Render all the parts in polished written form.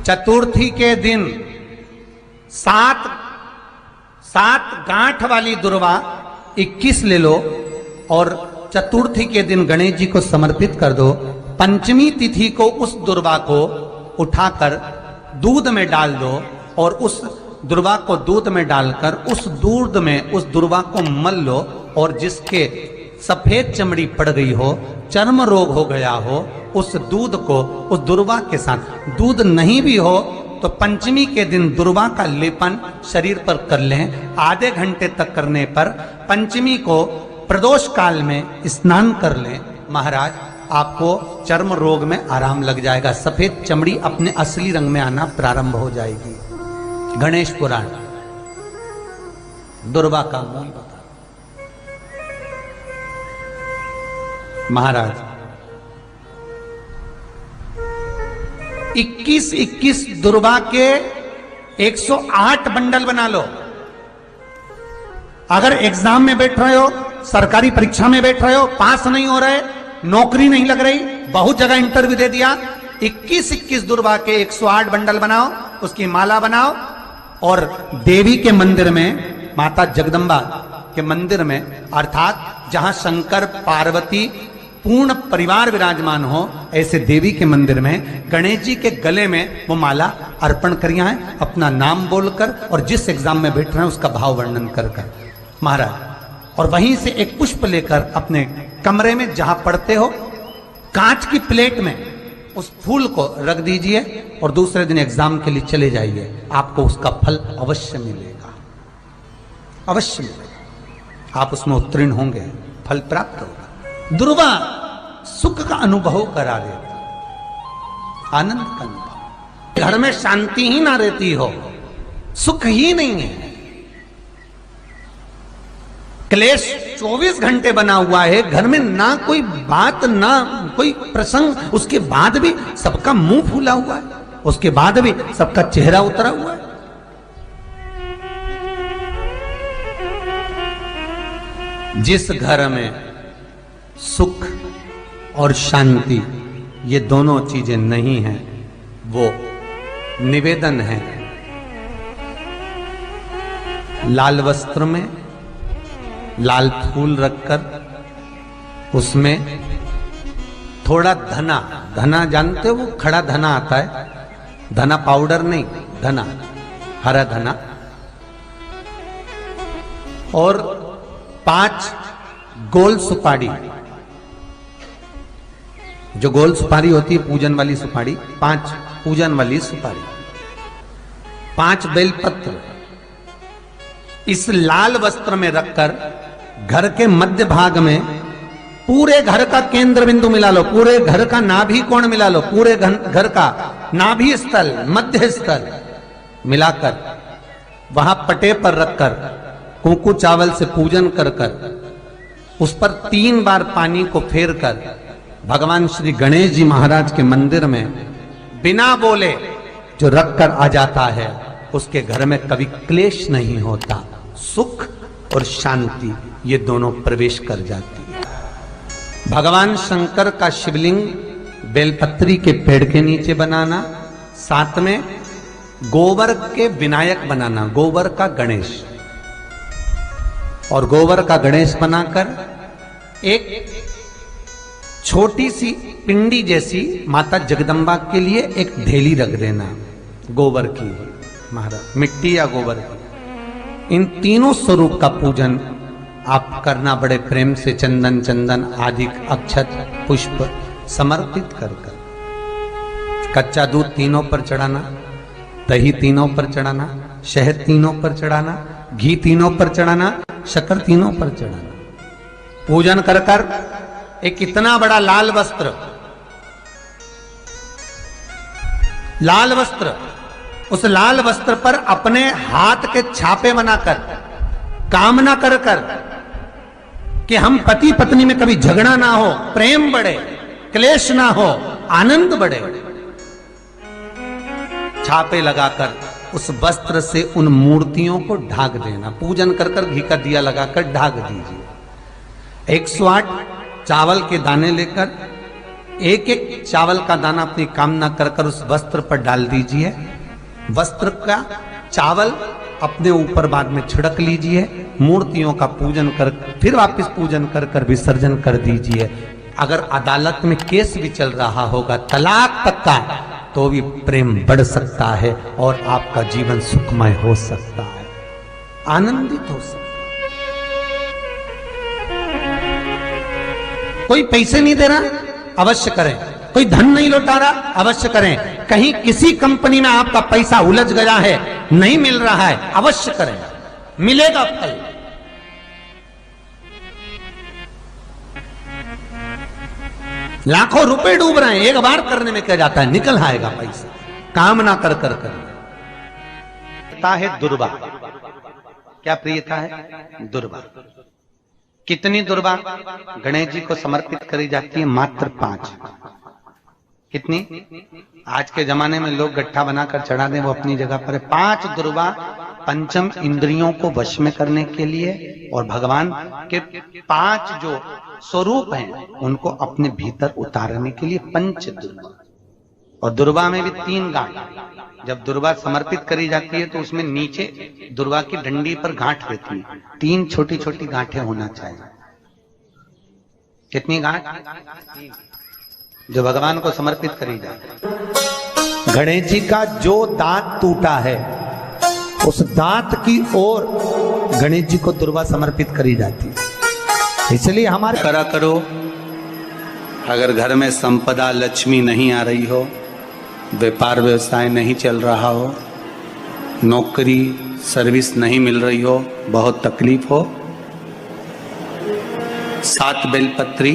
चतुर्थी के दिन सात गांठ वाली दुर्वा 21 ले लो और चतुर्थी के दिन गणेश जी को समर्पित कर दो। पंचमी तिथि को उस दुर्वा को उठाकर दूध में डाल दो और उस दुर्वा को दूध में डालकर उस दूध में उस दुर्वा को मल लो और जिसके सफेद चमड़ी पड़ गई हो, चर्म रोग हो गया हो, उस दूध को उस दुर्वा के साथ, दूध नहीं भी हो तो पंचमी के दिन दुर्वा का लेपन शरीर पर कर लें। आधे घंटे तक करने पर पंचमी को प्रदोष काल में स्नान कर लें। महाराज आपको चर्म रोग में आराम लग जाएगा, सफेद चमड़ी अपने असली रंग में आना प्रारंभ हो जाएगी। गणेश पुराण दुर्वा का मूल बता। महाराज 21 दुर्वा के 108 बंडल बना लो। अगर एग्जाम में बैठ रहे हो, सरकारी परीक्षा में बैठ रहे हो, पास नहीं हो रहे, नौकरी नहीं लग रही, बहुत जगह इंटरव्यू दे दिया, 21 दुर्वा के 108 बंडल बनाओ, उसकी माला बनाओ और देवी के मंदिर में, माता जगदम्बा के मंदिर में, अर्थात जहां शंकर पार्वती पूर्ण परिवार विराजमान हो, ऐसे देवी के मंदिर में गणेश जी के गले में वो माला अर्पण करिया है, अपना नाम बोलकर और जिस एग्जाम में बैठ रहे हैं उसका भाव वर्णन कर महाराज। और वहीं से एक पुष्प लेकर अपने कमरे में जहां पढ़ते हो कांच की प्लेट में उस फूल को रख दीजिए और दूसरे दिन एग्जाम के लिए चले जाइए। आपको उसका फल अवश्य मिलेगा, अवश्य मिलेगा, आप उसमें उत्तीर्ण होंगे, फल प्राप्त होगा। दुर्वा सुख का अनुभव करा देता, आनंद का अनुभव। घर में शांति ही ना रहती हो, सुख ही नहीं है, क्लेश 24 घंटे बना हुआ है घर में, ना कोई बात ना कोई प्रसंग, उसके बाद भी सबका मुंह फूला हुआ है, उसके बाद भी सबका चेहरा उतरा हुआ है। जिस घर में सुख और शांति ये दोनों चीजें नहीं हैं, वो निवेदन है लाल वस्त्र में लाल फूल रखकर उसमें थोड़ा धना, धना जानते हो, वो खड़ा धना आता है, धना पाउडर नहीं, धना, हरा धना, और 5 गोल सुपारी, जो गोल सुपारी होती है पूजन वाली सुपारी, 5 पूजन वाली सुपारी, 5 बेलपत्र इस लाल वस्त्र में रखकर घर के मध्य भाग में पूरे घर का केंद्र बिंदु मिला लो, पूरे घर का नाभि कोण मिला लो, पूरे घर का नाभि स्थल, मध्य स्थल मिलाकर वहां पटे पर रखकर कुंकू चावल से पूजन कर कर उस पर 3 बार पानी को फेर कर भगवान श्री गणेश जी महाराज के मंदिर में बिना बोले जो रख कर आ जाता है, उसके घर में कभी क्लेश नहीं होता, सुख और शांति ये दोनों प्रवेश कर जाती है। भगवान शंकर का शिवलिंग बेलपत्री के पेड़ के नीचे बनाना, साथ में गोबर के विनायक बनाना, गोबर का गणेश, और गोबर का गणेश बनाकर एक छोटी सी पिंडी जैसी माता जगदम्बा के लिए एक ढेली रख देना, गोबर की, महाराज मिट्टी या गोबर की। इन तीनों स्वरूप का पूजन आप करना बड़े प्रेम से, चंदन चंदन आदि अक्षत पुष्प समर्पित कर कर। कच्चा दूध तीनों पर चढ़ाना, दही तीनों पर चढ़ाना, शहद तीनों पर चढ़ाना, घी तीनों पर चढ़ाना, शक्कर तीनों पर चढ़ाना। पूजन कर कर एक इतना बड़ा लाल वस्त्र, लाल वस्त्र, उस लाल वस्त्र पर अपने हाथ के छापे बनाकर कामना कर कर कि हम पति पत्नी में कभी झगड़ा ना हो, प्रेम बढ़े, क्लेश ना हो, आनंद बढ़े, छापे लगाकर उस वस्त्र से उन मूर्तियों को ढाक देना। पूजन कर कर घी का दिया लगाकर ढाक दीजिए। 108 चावल के दाने लेकर एक एक चावल का दाना अपनी कामना कर कर उस वस्त्र पर डाल दीजिए। वस्त्र का चावल अपने ऊपर बाद में छिड़क लीजिए। मूर्तियों का पूजन कर फिर वापस पूजन कर कर विसर्जन कर दीजिए। अगर अदालत में केस भी चल रहा होगा तलाक तक का, तो भी प्रेम बढ़ सकता है और आपका जीवन सुखमय हो सकता है, आनंदित हो सकता है। कोई पैसे नहीं दे रहा, अवश्य करें। कोई धन नहीं लौटा रहा, अवश्य करें। कहीं किसी कंपनी में आपका पैसा उलझ गया है, नहीं मिल रहा है, अवश्य करें, मिलेगा फल। लाखों रुपए डूब रहे हैं, एक बार करने में क्या जाता है, निकल आएगा पैसा, कामना कर कर है। दुर्वा, क्या प्रियता है? दुर्वा। कितनी दुर्वा गणेश जी को समर्पित करी जाती है? मात्र 5। कितनी? आज के जमाने में लोग गट्ठा बनाकर चढ़ा दें, वो अपनी जगह पर है। 5 दुर्वा पंचम इंद्रियों को वश में करने के लिए और भगवान के 5 जो स्वरूप हैं उनको अपने भीतर उतारने के लिए 5 दुर्वा। और दुर्वा में भी 3 गांठ। जब दुर्वा समर्पित करी जाती है तो उसमें नीचे दुर्वा की डंडी पर गांठ रहती है, 3 छोटी छोटी गांठें होना चाहिए। कितनी गांठ? जो भगवान को समर्पित करी जाती है। गणेश जी का जो दांत टूटा है उस दांत की ओर गणेश जी को दुर्वा समर्पित करी जाती है। इसलिए हमारे करा करो। अगर घर में संपदा लक्ष्मी नहीं आ रही हो, व्यापार व्यवसाय नहीं चल रहा हो, नौकरी सर्विस नहीं मिल रही हो, बहुत तकलीफ हो, 7 बेलपत्री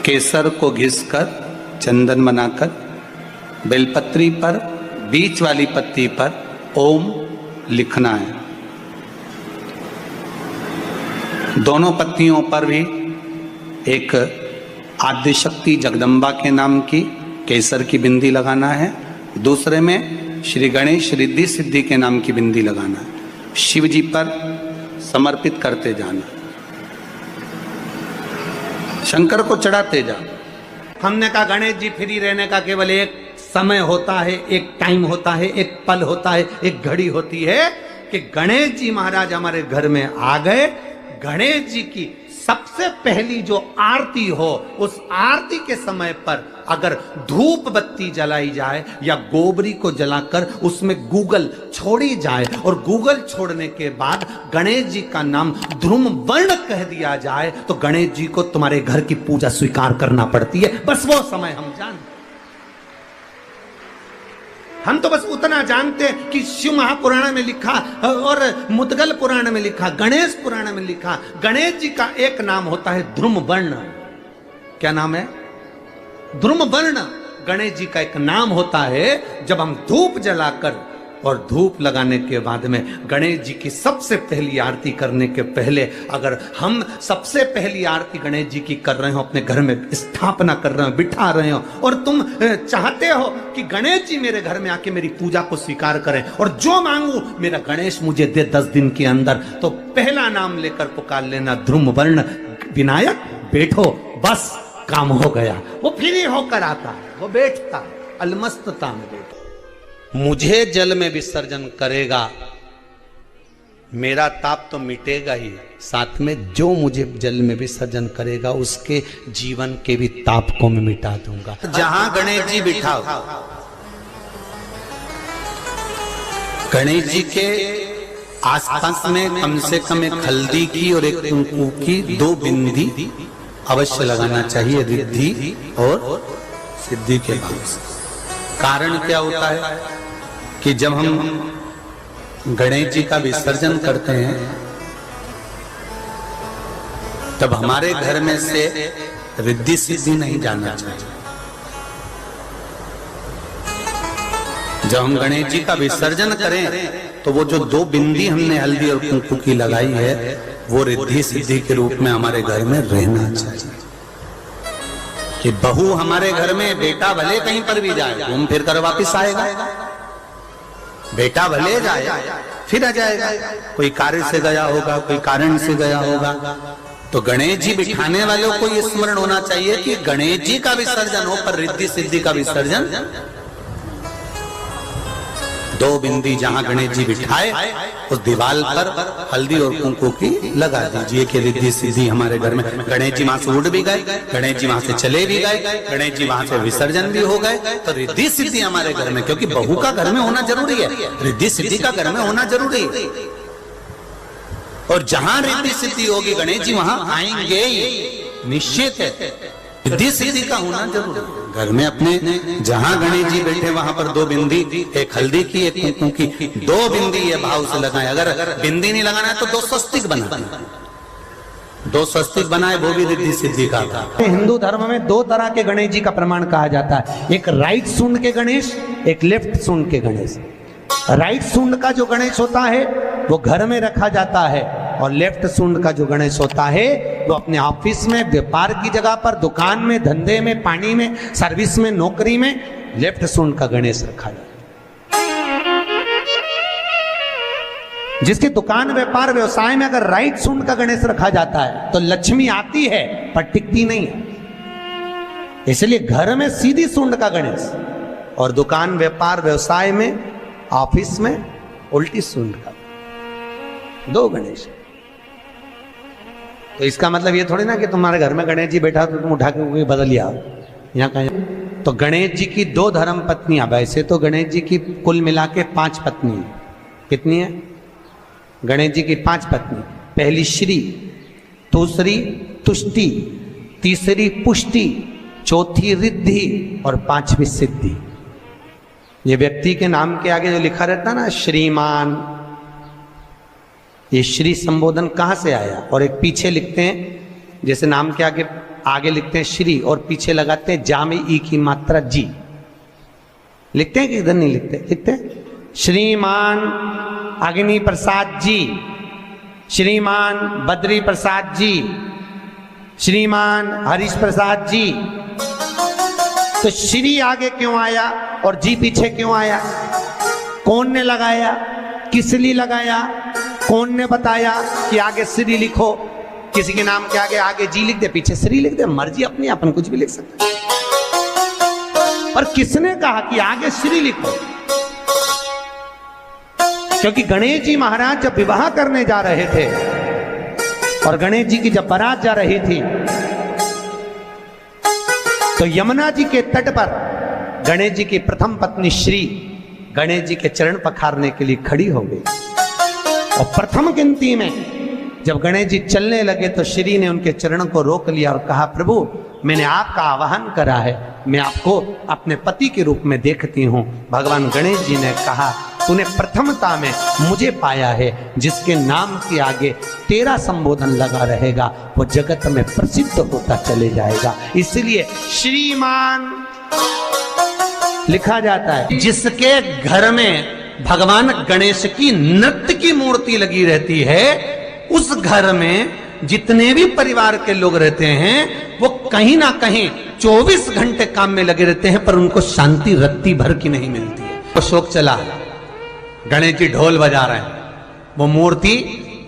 केसर को घिसकर चंदन बनाकर बेलपत्री पर बीच वाली पत्ती पर ओम लिखना है। दोनों पत्तियों पर भी एक आद्यशक्ति जगदम्बा के नाम की केसर की बिंदी लगाना है, दूसरे में श्री गणेश रिद्धि सिद्धि के नाम की बिंदी लगाना है। शिव जी पर समर्पित करते जाना, शंकर को चढ़ाते जा। हमने कहा गणेश जी फ्री रहने का केवल एक समय होता है, एक टाइम होता है, एक पल होता है, एक घड़ी होती है कि गणेश जी महाराज हमारे घर में आ गए। गणेश जी की सबसे पहली जो आरती हो, उस आरती के समय पर अगर धूप बत्ती जलाई जाए या गोबरी को जलाकर उसमें गूगल छोड़ी जाए और गूगल छोड़ने के बाद गणेश जी का नाम ध्रुम वर्ण कह दिया जाए तो गणेश जी को तुम्हारे घर की पूजा स्वीकार करना पड़ती है। बस वो समय हम जानते। हम तो बस उतना जानते हैं कि शिव महापुराण में लिखा और मुद्गल पुराण में लिखा, गणेश पुराण में लिखा, गणेश जी का एक नाम होता है ध्रुम वर्ण। क्या नाम है? ध्रुम वर्ण गणेश जी का एक नाम होता है। जब हम धूप जलाकर और धूप लगाने के बाद में गणेश जी की सबसे पहली आरती करने के पहले अगर हम सबसे पहली आरती गणेश जी की कर रहे हो, अपने घर में स्थापना कर रहे हो, बिठा रहे हो और तुम चाहते हो कि गणेश जी मेरे घर में आके मेरी पूजा को स्वीकार करें और जो मांगू मेरा गणेश मुझे दे 10 दिन के अंदर, तो पहला नाम लेकर पुकार लेना ध्रुम वर्ण विनायक, बैठो, बस काम हो गया। वो फ्री होकर आता है, वो बैठता है, अलमस्तता में बैठता। मुझे जल में विसर्जन करेगा, मेरा ताप तो मिटेगा ही, साथ में जो मुझे जल में विसर्जन करेगा उसके जीवन के भी ताप को मैं मिटा दूंगा। जहां गणेश जी बिठाओ, गणेश जी के आसपास में कम से कम एक हल्दी की और एक कुंकू की 2 बिंदी अवश्य लगाना चाहिए, रिद्धि और सिद्धि के भाव से। कारण क्या होता है कि जब हम गणेश जी का विसर्जन करते हैं तब हमारे घर में से रिद्धि सिद्धि नहीं जाना चाहिए। जब हम गणेश जी का विसर्जन करें तो वो जो 2 बिंदी हमने हल्दी और कुंकू की लगाई है वो रिद्धि सिद्धि के रूप में हमारे घर में रहना चाहिए। कि बहू हमारे घर में, बेटा भले कहीं पर भी जाए घूम फिर कर वापिस आएगा, बेटा भले जाए फिर आ जाएगा, कोई कार्य से गया होगा, कोई कारण से गया होगा, तो गणेश जी बिठाने वालों को ये स्मरण होना चाहिए कि गणेश जी का विसर्जन हो, पर रिद्धि सिद्धि का विसर्जन। दो बिंदी जहां गणेश जी बिठाए उस दीवार पर हल्दी और कुंकू की लगा दीजिए कि रिद्धि सिद्धि हमारे घर में। गणेश जी वहां से उड़ भी गए, गणेश जी वहां से चले भी गए, गणेश जी वहां से विसर्जन भी हो गए, तो रिद्धि सिद्धि हमारे घर में, क्योंकि बहू का घर में होना जरूरी है, रिद्धि सिद्धि का घर में होना जरूरी है। और जहां रिद्धि सिद्धि होगी गणेश जी वहां आएंगे ही, निश्चित है। रिद्धि सिद्धि का होना जरूरी है। घर में अपने जहां गणेश जी बैठे वहां पर दो बिंदी, एक हल्दी की एक कुंकू की, दो बिंदी ये भाव से लगाए। अगर बिंदी नहीं लगाना है तो दो स्वस्तिक बनाए, दो स्वस्तिक बनाए, वो भी रिद्धि सिद्धि का था। हिंदू धर्म में दो तरह के गणेश जी का प्रमाण कहा जाता है, एक राइट सूंड के गणेश, एक लेफ्ट सूंड के गणेश। राइट सूंड का जो गणेश होता है वो घर में रखा जाता है, और लेफ्ट सूंड का जो गणेश होता है वो अपने ऑफिस में, व्यापार की जगह पर, दुकान में, धंधे में, पानी में, सर्विस में, नौकरी में लेफ्ट सूंड का गणेश रखा जाता है। जिसकी दुकान, व्यापार, व्यवसाय में अगर राइट सूंड का गणेश रखा जाता है तो लक्ष्मी आती है पर टिकती नहीं है। इसलिए घर में सीधी सूंड का गणेश, और दुकान, व्यापार, व्यवसाय में, ऑफिस में उल्टी सूंड का, दो गणेश। तो इसका मतलब ये थोड़ी ना कि तुम्हारे घर में गणेश जी बैठा तो तुम उठा के बदल लिया यहाँ कहीं। तो गणेश जी की दो धर्म पत्नियां, वैसे तो गणेश जी की कुल मिला के 5 पत्नी है। कितनी है? गणेश जी की 5 पत्नी। पहली श्री, दूसरी तुष्टि, तीसरी पुष्टि, चौथी रिद्धि और 5वीं सिद्धि। ये व्यक्ति के नाम के आगे जो लिखा रहता है ना, श्रीमान, ये श्री संबोधन कहां से आया? और एक पीछे लिखते हैं, जैसे नाम के आगे लिखते हैं श्री और पीछे लगाते हैं जा में ई की मात्रा जी। लिखते हैं कि इधर नहीं लिखते? लिखते हैं श्रीमान अग्नि प्रसाद जी, श्रीमान बद्री प्रसाद जी, श्रीमान हरीश प्रसाद जी। तो श्री आगे क्यों आया और जी पीछे क्यों आया? कौन ने लगाया? किस लिए लगाया? कौन ने बताया कि आगे श्री लिखो? किसी के नाम के आगे जी लिख दे, पीछे श्री लिख दे, मर्जी अपनी, अपन कुछ भी लिख सकते। और किसने कहा कि आगे श्री लिखो? क्योंकि गणेश जी महाराज जब विवाह करने जा रहे थे और गणेश जी की जब बारात जा रही थी तो यमुना जी के तट पर गणेश जी की प्रथम पत्नी श्री गणेश जी के चरण पखारने के लिए खड़ी हो गई। और प्रथम गिनती में जब गणेश जी चलने लगे तो श्री ने उनके चरणों को रोक लिया और कहा, प्रभु मैंने आपका आवाहन करा है, मैं आपको अपने पति के रूप में देखती हूँ। भगवान गणेश जी ने कहा, तूने प्रथमता में मुझे पाया है, जिसके नाम के आगे तेरा संबोधन लगा रहेगा वो जगत में प्रसिद्ध होता चले जाएगा। इसलिए श्रीमान लिखा जाता है। जिसके घर में भगवान गणेश की नृत्य की मूर्ति लगी रहती है, उस घर में जितने भी परिवार के लोग रहते हैं वो कहीं ना कहीं 24 घंटे काम में लगे रहते हैं, पर उनको शांति रत्ती भर की नहीं मिलती है। तो शोक चला, गणेश जी ढोल बजा रहे हैं, वो मूर्ति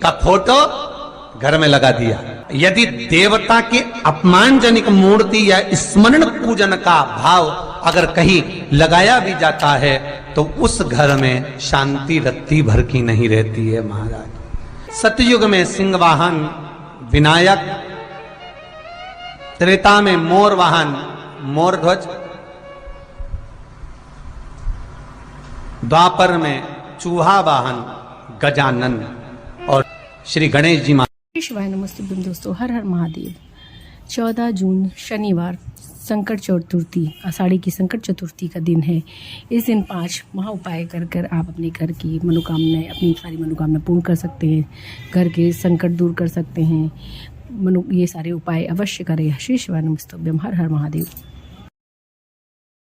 का फोटो घर में लगा दिया। यदि देवता की अपमानजनक मूर्ति या स्मरण पूजन का भाव अगर कहीं लगाया भी जाता है तो उस घर में शांति रत्ती भर की नहीं रहती है महाराज। सतयुग में सिंह वाहन विनायक, त्रेता में मोर वाहन मोर ध्वज, द्वापर में चूहा वाहन गजानन, और श्री गणेश जी शिवाय नमस्ते दोस्तों, हर हर महादेव। 14 जून शनिवार संकट चतुर्थी, आषाढ़ी की संकट चतुर्थी का दिन है। इस दिन 5 महा उपाय कर कर आप अपने घर की मनोकामनाएं, अपनी सारी मनोकामना पूर्ण कर सकते हैं, घर के संकट दूर कर सकते हैं। ये सारे उपाय अवश्य करें। श्री शिवाय नमस्तुभ्यम, हर हर महादेव।